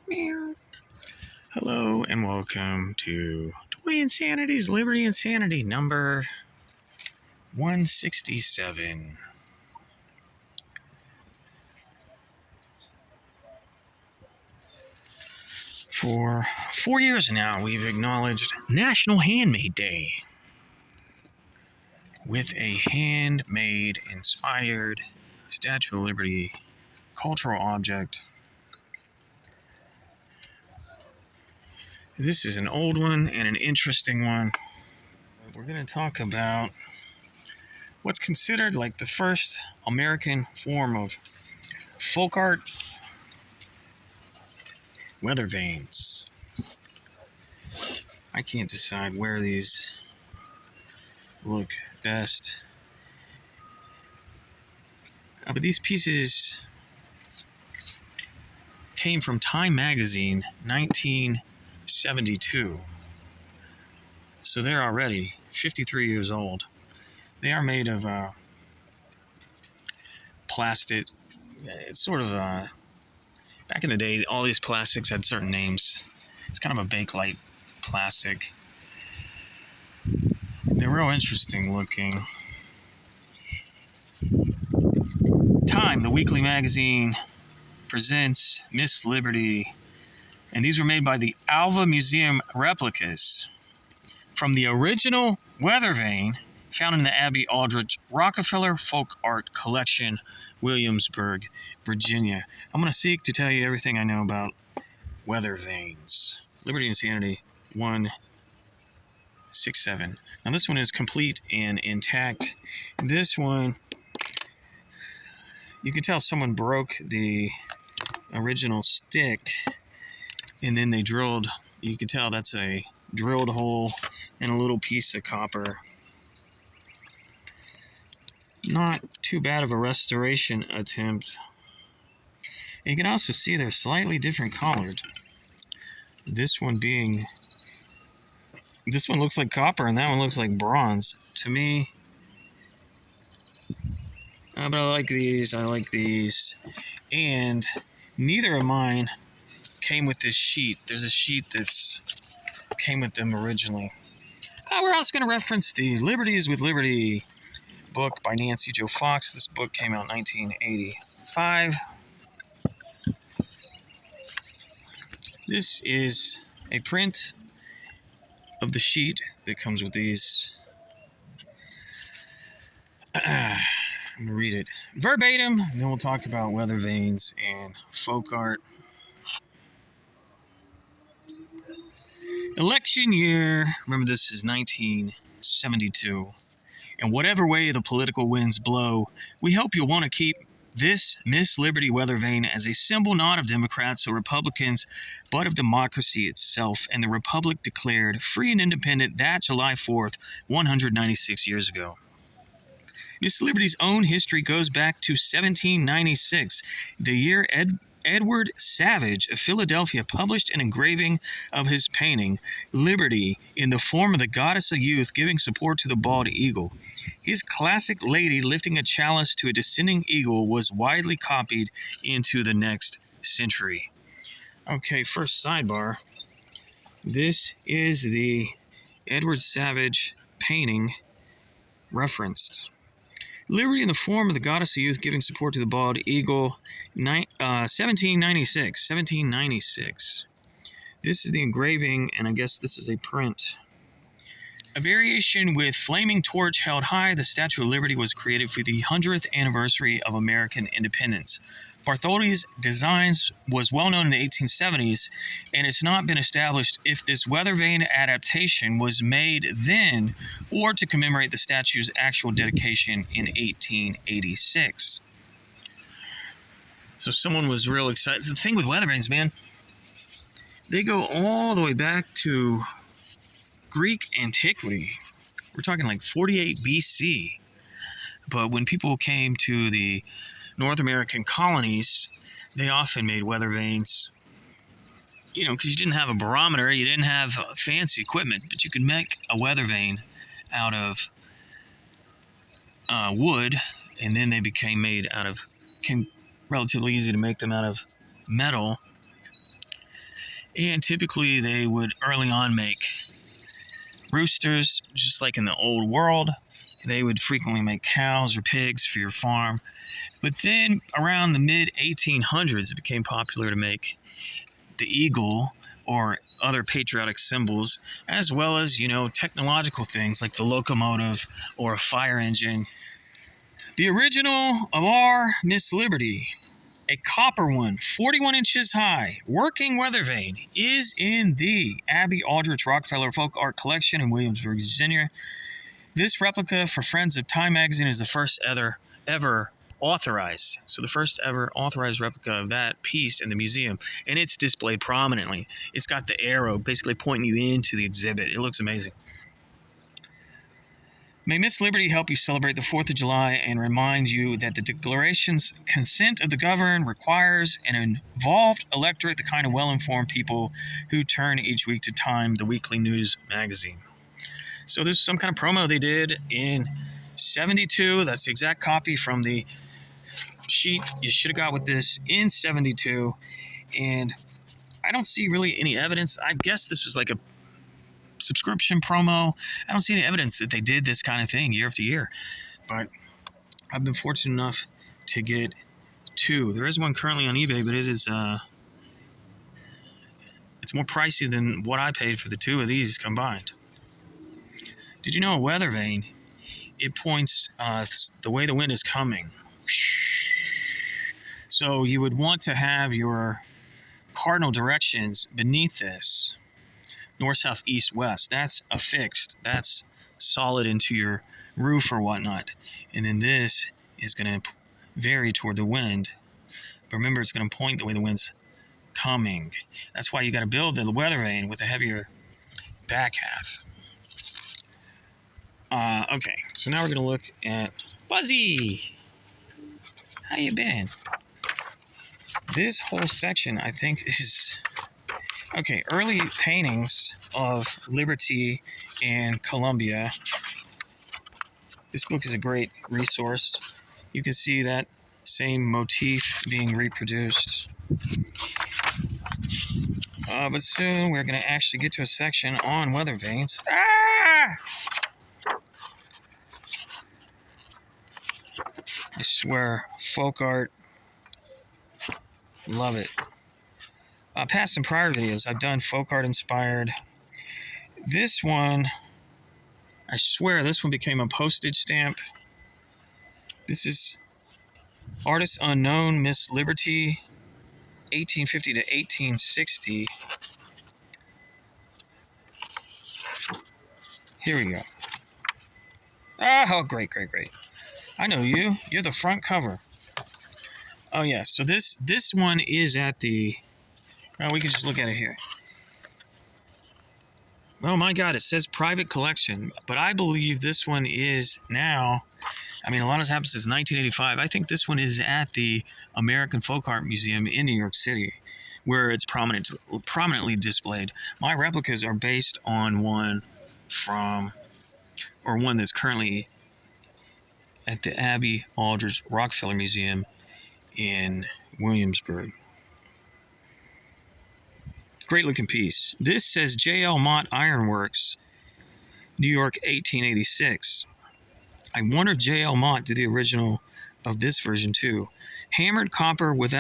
Meow. Hello and welcome to Toy Insanity's Liberty Insanity number 167. For 4 years now, we've acknowledged National Handmade Day with a handmade inspired Statue of Liberty cultural object. This is an old one and an interesting one. We're going to talk about what's considered like the first American form of folk art, weather vanes. I can't decide where these look best. But these pieces came from Time magazine, 1972. So they're already 53 years old. They are made of plastic. It's sort of back in the day, all these plastics had certain names. It's kind of a Bakelite plastic. They're real interesting looking. Time, the weekly magazine, presents Miss Liberty, and these were made by the Alva Museum replicas from the original weather vane found in the Abbey Aldrich Rockefeller Folk Art Collection, Williamsburg, Virginia. I'm going to seek to tell you everything I know about weather vanes. Liberty Insanity 167. Now this one is complete and intact. This one, you can tell someone broke the original stick and then they drilled, you can tell that's a drilled hole and a little piece of copper. Not too bad of a restoration attempt. And you can also see they're slightly different colored. This one looks like copper and that one looks like bronze to me. But I like these. And neither of mine came with this sheet. There's a sheet that's came with them originally. We're also going to reference the Liberties with Liberty book by Nancy Jo Fox. This book came out in 1985. This is a print of the sheet that comes with these. I'm going to read it verbatim, and then we'll talk about weather vanes and folk art. Election year, remember this is 1972. And whatever way the political winds blow, we hope you'll want to keep this Miss Liberty weather vane as a symbol not of Democrats or Republicans, but of democracy itself, and the Republic declared free and independent that July 4th, 196 years ago. Miss Liberty's own history goes back to 1796, the year Edward Savage of Philadelphia published an engraving of his painting, Liberty, in the form of the goddess of youth giving support to the bald eagle. His classic lady lifting a chalice to a descending eagle was widely copied into the next century. Okay, first sidebar. This is the Edward Savage painting referenced. Liberty in the form of the goddess of youth giving support to the bald eagle, 1796. This is the engraving, and I guess this is a print. A variation with flaming torch held high, the Statue of Liberty was created for the 100th anniversary of American independence. Bartholdi's designs was well known in the 1870s, and it's not been established if this weather vane adaptation was made then or to commemorate the statue's actual dedication in 1886. So someone was real excited. The thing with weather vanes, man, they go all the way back to Greek antiquity. We're talking like 48 BC. But when people came to the North American colonies, they often made weather vanes, because you didn't have a barometer, you didn't have fancy equipment, but you could make a weather vane out of wood, and then they became relatively easy to make them out of metal. And typically they would early on make roosters, just like in the old world. They would frequently make cows or pigs for your farm. But then around the mid 1800s, it became popular to make the eagle or other patriotic symbols, as well as, technological things like the locomotive or a fire engine. The original of our Miss Liberty, a copper one, 41 inches high, working weather vane, is in the Abby Aldrich Rockefeller Folk Art Collection in Williamsburg, Virginia. This replica for Friends of Time magazine is the first ever authorized. So the first ever authorized replica of that piece in the museum. And it's displayed prominently. It's got the arrow basically pointing you into the exhibit. It looks amazing. May Miss Liberty help you celebrate the 4th of July and remind you that the Declaration's consent of the governed requires an involved electorate, the kind of well-informed people who turn each week to Time, the weekly news magazine. So there's some kind of promo they did in 72. That's the exact copy from the sheet you should have got with this in 72. And I don't see really any evidence. I guess this was like a subscription promo. I don't see any evidence that they did this kind of thing year after year. But I've been fortunate enough to get two. There is one currently on eBay, but it's more pricey than what I paid for the two of these combined. Did you know a weather vane, it points the way the wind is coming. So you would want to have your cardinal directions beneath this. North, south, east, west. That's affixed. That's solid into your roof or whatnot. And then this is going to vary toward the wind. But remember, it's going to point the way the wind's coming. That's why you got to build the weather vane with a heavier back half. Okay, so now we're going to look at Buzzy. How you been? This whole section, I think, is... Okay, early paintings of Liberty and Columbia. This book is a great resource. You can see that same motif being reproduced. But soon we're going to actually get to a section on weather vanes. Ah! I swear, folk art, love it. Past and prior videos, I've done folk art inspired. This one, I swear, this one became a postage stamp. This is Artist Unknown, Miss Liberty, 1850 to 1860. Here we go. Oh, great. I know you. You're the front cover. Oh, yeah. So this one is at the... Well, we can just look at it here. Oh, my God. It says private collection. But I believe this one is now... I mean, a lot has happened since 1985. I think this one is at the American Folk Art Museum in New York City, where it's prominently displayed. My replicas are based on one that's currently at the Abby Aldrich Rockefeller Museum in Williamsburg. Great looking piece. This says J.L. Mott Ironworks, New York, 1886. I wonder if J.L. Mott did the original of this version too. Hammered copper with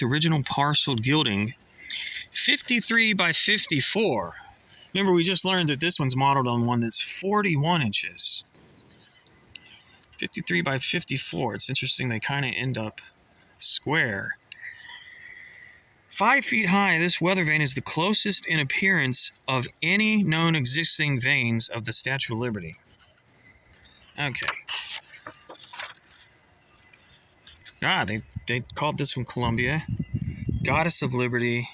original parceled gilding, 53 by 54. Remember, we just learned that this one's modeled on one that's 41 inches. 53 by 54. It's interesting they kind of end up square. 5 feet high, this weather vane is the closest in appearance of any known existing vanes of the Statue of Liberty. Okay. They called this one Columbia. Goddess of Liberty,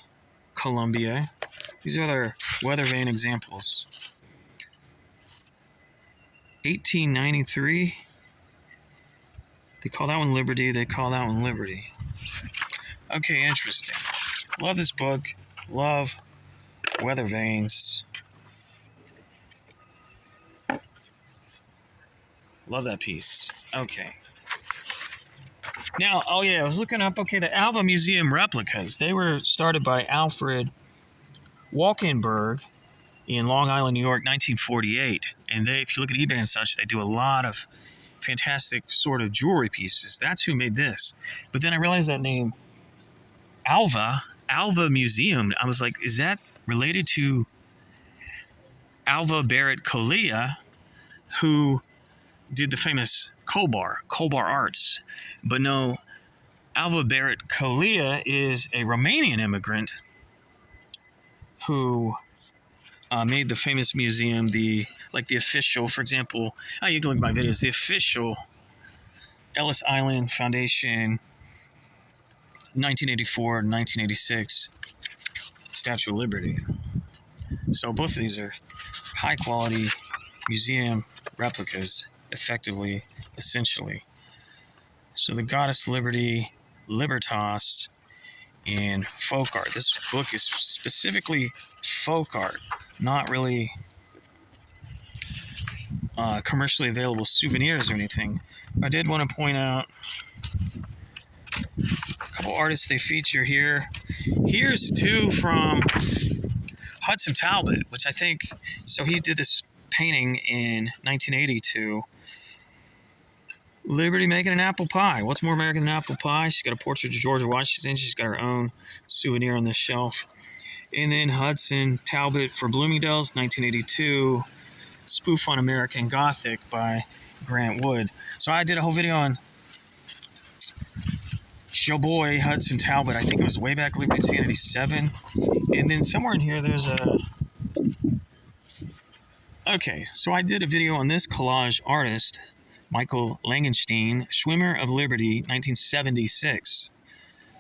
Columbia. These are their weather vane examples. 1893. They call that one Liberty. They call that one Liberty. Okay, interesting. Love this book. Love weather vanes. Love that piece. Okay. Now, oh yeah, I was looking up, okay, the Alva Museum replicas. They were started by Alfred Walkenberg in Long Island, New York, 1948. And they, if you look at eBay and such, they do a lot of fantastic sort of jewelry pieces. That's who made this. But then I realized that name, Alva Museum. I was like, is that related to Alva Barrett Colea, who did the famous Kobar Arts? But no, Alva Barrett Colea is a Romanian immigrant who made the famous museum, the official, for example, you can look at my videos, the official Ellis Island Foundation 1984 and 1986 Statue of Liberty. So both of these are high quality museum replicas, effectively, essentially. So the Goddess Liberty, Libertas, and folk art. This book is specifically folk art, not really commercially available souvenirs or anything. I did want to point out a couple artists they feature here. Here's two from Hudson Talbot, which I think, so he did this painting in 1982. Liberty making an apple pie. What's more American than apple pie? She's got a portrait of George Washington. She's got her own souvenir on the shelf. And then Hudson Talbot for Bloomingdale's, 1982, Spoof on American Gothic by Grant Wood. So I did a whole video on your boy Hudson Talbot. I think it was way back Liberty Insanity 7. And then somewhere in here there's a... Okay, so I did a video on this collage artist, Michael Langenstein, Swimmer of Liberty, 1976.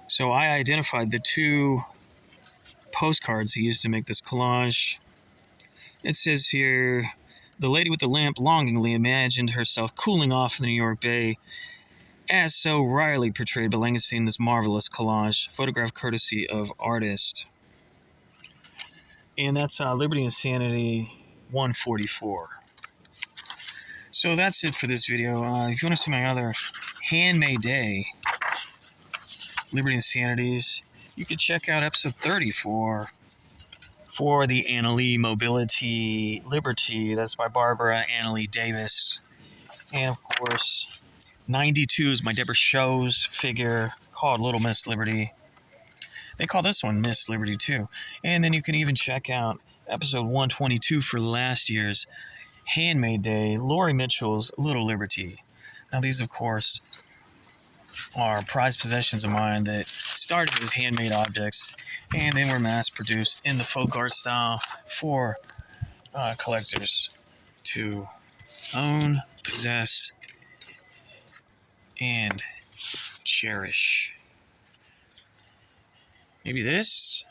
So I identified the two postcards he used to make this collage. It says here, the lady with the lamp longingly imagined herself cooling off in the New York Bay, as so rarely portrayed by Langenstein in this marvelous collage, photograph courtesy of artist. And that's Liberty Insanity 144. So that's it for this video. If you want to see my other Handmade Day Liberty Insanities, you can check out episode 30 for the Annalee Mobility Liberty. That's by Barbara Annalee Davis. And of course, 92 is my Deborah Shows figure called Little Miss Liberty. They call this one Miss Liberty too. And then you can even check out episode 122 for last year's Handmade Day, Lori Mitchell's Little Liberty. Now these, of course, are prized possessions of mine that started as handmade objects and then were mass-produced in the folk art style for collectors to own, possess, and cherish. Maybe this?